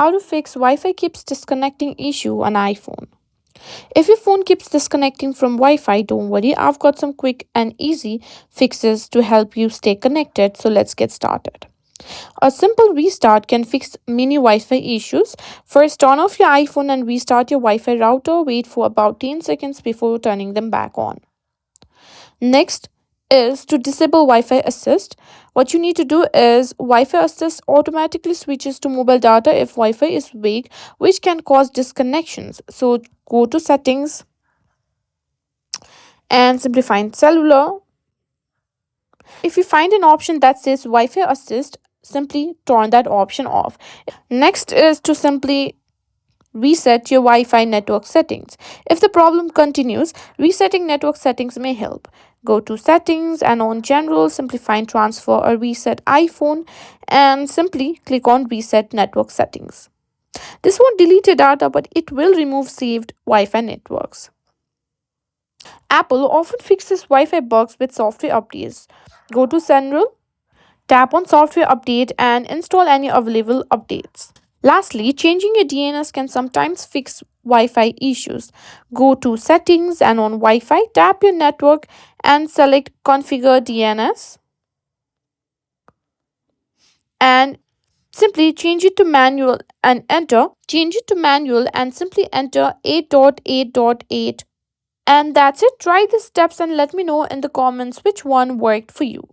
how to fix Wi-Fi keeps disconnecting issue on iPhone. If your phone keeps disconnecting from Wi-Fi, don't worry, I've got some quick and easy fixes to help you stay connected. So let's get started. A simple restart can fix many Wi-Fi issues. First, turn off your iPhone and restart your Wi-Fi router. Wait for about 10 seconds before turning them back on. Next is to disable Wi-Fi assist. What you need to do is Wi-Fi assist automatically switches to mobile data if Wi-Fi is weak, which can cause disconnections. So go to settings and simply find cellular. If you find an option that says Wi-Fi assist, simply turn that option off. Next is to simply reset your Wi-Fi network settings. If the problem continues, resetting network settings may help. Go to settings and on general, simply find transfer or reset iPhone and simply click on reset network settings. This won't delete your data, but it will remove saved Wi-Fi networks. Apple often fixes Wi-Fi bugs with software updates. Go to general, tap on software update and install any available updates. Lastly, changing your DNS can sometimes fix Wi-Fi issues. Go to settings and on Wi-Fi, tap your network and select configure DNS and simply change it to manual and enter. Change it to manual and simply enter 8.8.8. And that's it. Try the steps and let me know in the comments which one worked for you.